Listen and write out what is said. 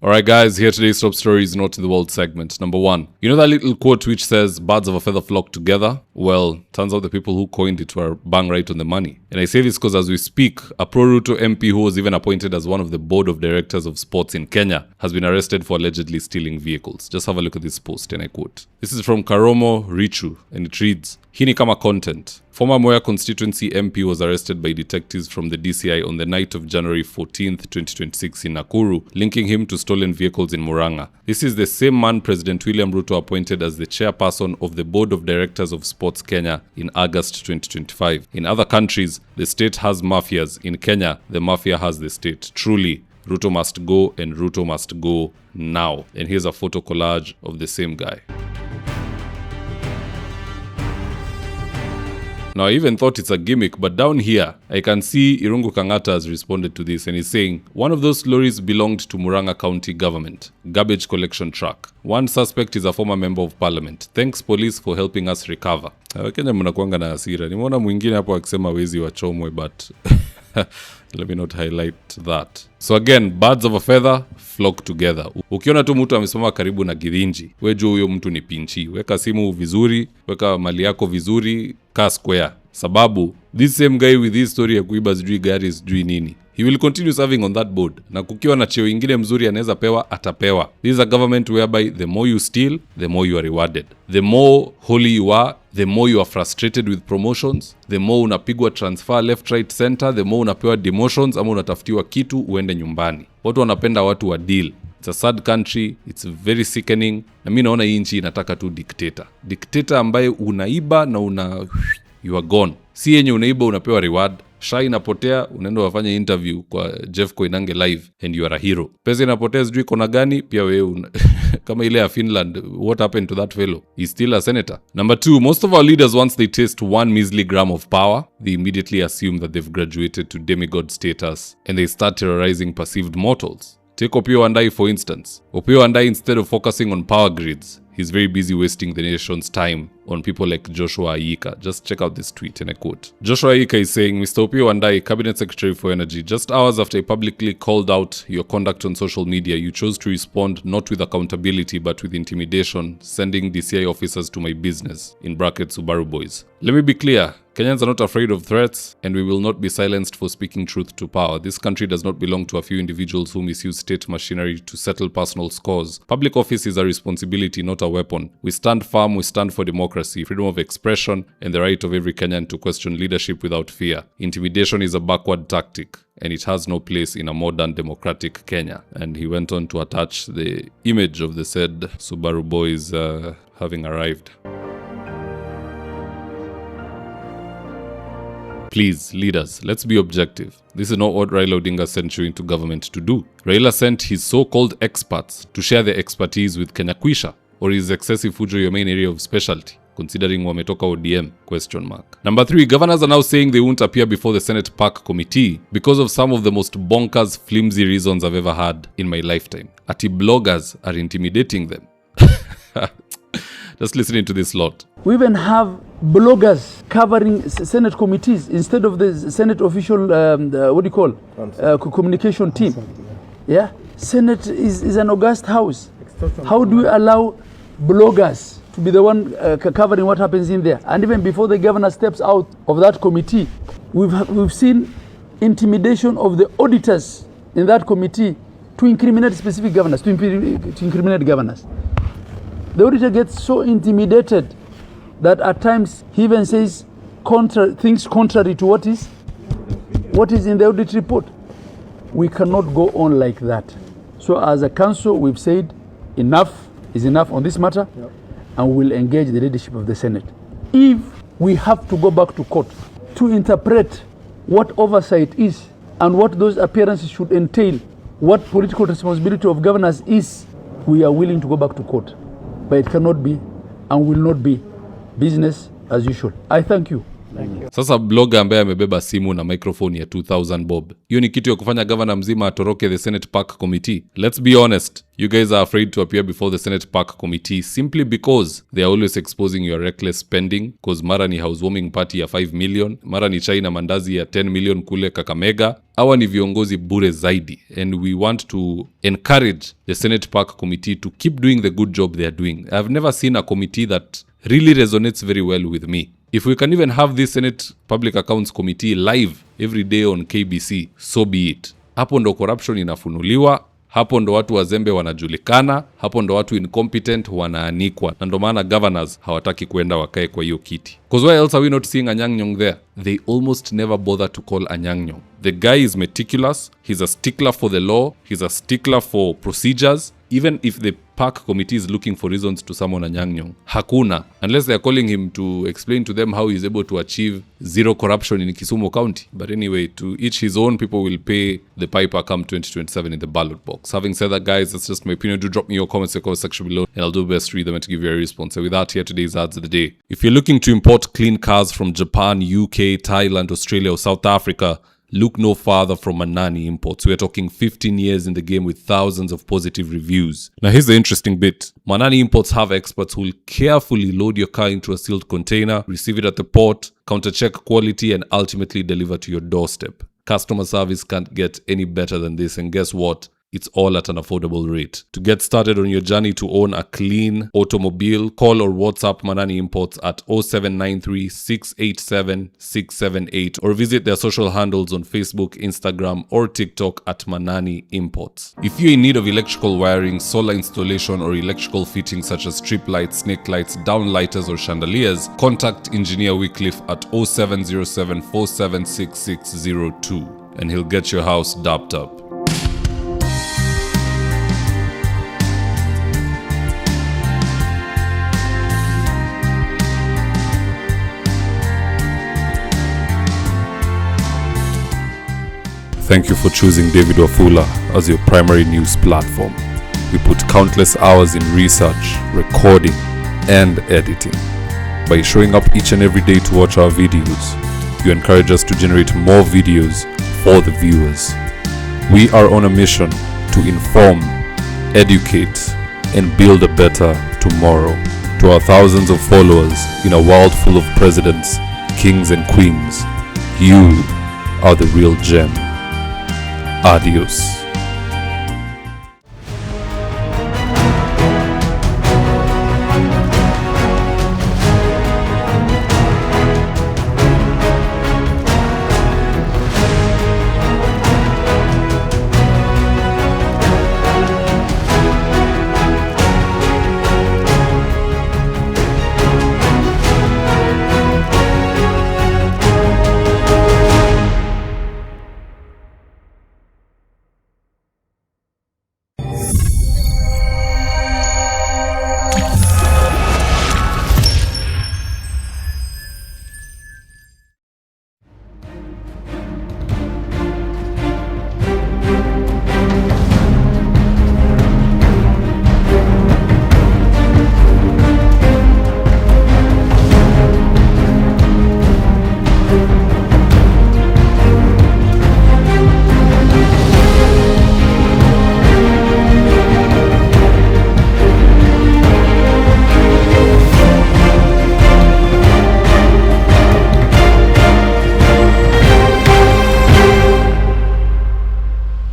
Alright guys, here today's top stories not to the world segment. Number 1. You know that little quote which says, birds of a feather flock together? Well, turns out the people who coined it were bang right on the money. And I say this because as we speak, a Pro-Ruto MP who was even appointed as one of the board of directors of sports in Kenya has been arrested for allegedly stealing vehicles. Just have a look at this post and I quote. This is from Karomo Richu and it reads, "Hii ni kama content. Former Moya constituency MP was arrested by detectives from the DCI on the night of January 14th, 2026 in Nakuru, linking him to stolen vehicles in Murang'a. This is the same man President William Ruto appointed as the chairperson of the Board of Directors of Sports Kenya in August 2025. In other countries, the state has mafias. In Kenya, the mafia has the state. Truly, Ruto must go and Ruto must go now." And here's a photo collage of the same guy. Now, I even thought it's a gimmick, but down here, I can see Irungu Kangata has responded to this and he's saying, one of those lorries belonged to Murang'a County government, garbage collection truck. One suspect is a former member of parliament. Thanks police for helping us recover. Wakenya mnakuanga na hasira. Nimeona mwingine hapo akisema wezi wachomwe, but let me not highlight that. So again, birds of a feather flock together. Ukiona tu mtu amesimama karibu na Githinji, wewe jua huyo mtu ni pinchi. Weka simu vizuri, weka mali yako vizuri, kaa square. Sababu, this same guy with his story ya kuiba sijui gari sijui nini, he will continue serving on that board. Na kukiwa na cheo ingine mzuri anaweza pewa, atapewa. This is a government whereby the more you steal, the more you are rewarded. The more holy you are, the more you are frustrated with promotions, the more unapigwa transfer left right center, the more unapewa demotions ama unatafutiwa kitu uende nyumbani. Watu wanapenda watu wa deal. It's a sad country, it's very sickening. Na mimi naona hii nchi inataka tu dictator. Dictator ambaye unaiba na you are gone. Si yenye unaiba unapewa reward. Sha inapotea, unaenda wafanya interview kwa Jeff Koinange live and you are a hero. Pesa inapotea sijui kona gani, pia wewe kama ile ya Finland, what happened to that fellow? He's still a senator. Number 2, most of our leaders, once they taste one measly gram of power, they immediately assume that they've graduated to demigod status and they start terrorizing perceived mortals. Take Opiyo Wandayi for instance. Opiyo Wandayi, instead of focusing on power grids, he's very busy wasting the nation's time on people like Joshua Ayika. Just check out this tweet and I quote. Joshua Ayika is saying, "Mr. Opiyo Wandayi, Cabinet Secretary for Energy, just hours after I publicly called out your conduct on social media, you chose to respond not with accountability but with intimidation, sending DCI officers to my business, in brackets Subaru Boys. Let me be clear. Kenyans are not afraid of threats, and we will not be silenced for speaking truth to power. This country does not belong to a few individuals who misuse state machinery to settle personal scores. Public office is a responsibility, not a weapon. We stand firm, we stand for democracy, freedom of expression, and the right of every Kenyan to question leadership without fear. Intimidation is a backward tactic, and it has no place in a modern democratic Kenya." And he went on to attach the image of the said Subaru Boys having arrived. Please, leaders, let's be objective. This is not what Raila Odinga sent you into government to do. Raila sent his so-called experts to share their expertise with Kenya Kwisha, or is excessive fujo your main area of specialty, considering wametoka ODM? Number 3, governors are now saying they won't appear before the Senate PAC committee because of some of the most bonkers, flimsy reasons I've ever had in my lifetime. Ati bloggers are intimidating them. Just listening to this lot. We even have bloggers covering Senate committees instead of the Senate official, communication team. Yeah, Senate is an august house. How do we allow bloggers to be the one covering what happens in there? And even before the governor steps out of that committee, we've seen intimidation of the auditors in that committee to incriminate specific governors, to incriminate governors. The auditor gets so intimidated that at times he even says things contrary to what is in the audit report. We cannot go on like that. So as a council, we've said enough is enough on this matter, and we'll engage the leadership of the Senate. If we have to go back to court to interpret what oversight is and what those appearances should entail, what political responsibility of governors is, we are willing to go back to court. But it cannot be and will not be business as usual. I thank you. Thank you. Sasa blogger ambaye amebeba simu na microphone ya 2000 bob, hiyo ni kitu ya kufanya governor mzima atoroke the Senate PAC committee? Let's be honest, you guys are afraid to appear before the Senate PAC committee simply because they are always exposing your reckless spending, cause mara ni housewarming party ya 5 million, mara ni chai na mandazi ya 10 million kule Kakamega. Hawa ni viongozi bure zaidi, and we want to encourage the Senate PAC committee to keep doing the good job they are doing. I've never seen a committee that really resonates very well with me. If we can even have this Senate Public Accounts Committee live every day on KBC, so be it. Hapo ndo corruption inafunuliwa, hapo ndo watu wazembe wanajulikana, hapo ndo watu incompetent wanaanikwa. Na ndo maana governors hawataki kwenda wakae kwa hiyo kiti. Because why else are we not seeing Anyang' Nyong'o there? They almost never bother to call Anyang' Nyong'o. The guy is meticulous, he's a stickler for the law, he's a stickler for procedures. Even if the PAC committee is looking for reasons to summon Anyang' Nyong'o, hakuna, unless they are calling him to explain to them how he's able to achieve zero corruption in Kisumu County. But anyway, to each his own, people will pay the piper come 2027 in the ballot box. Having said that, guys, that's just my opinion. Do drop me your comments in the comment section below, and I'll do best to read them and to give you a response. And with that, here today's ads of the day. If you're looking to import clean cars from Japan, UK, Thailand, Australia, or South Africa, look no farther from Manani Imports. We're talking 15 years in the game with thousands of positive reviews. Now here's the interesting bit. Manani Imports have experts who will carefully load your car into a sealed container, receive it at the port, counter-check quality, and ultimately deliver to your doorstep. Customer service can't get any better than this, and guess what? It's all at an affordable rate. To get started on your journey to own a clean automobile, call or WhatsApp Manani Imports at 0793 687 678 or visit their social handles on Facebook, Instagram, or TikTok at Manani Imports. If you're in need of electrical wiring, solar installation, or electrical fittings such as strip lights, snake lights, downlighters, or chandeliers, contact Engineer Wycliffe at 0707 476602 and he'll get your house dapped up. Thank you for choosing David Wafula as your primary news platform. We put countless hours in research, recording, and editing. By showing up each and every day to watch our videos, you encourage us to generate more videos for the viewers. We are on a mission to inform, educate, and build a better tomorrow. To our thousands of followers in a world full of presidents, kings, and queens, you are the real gem. Adios.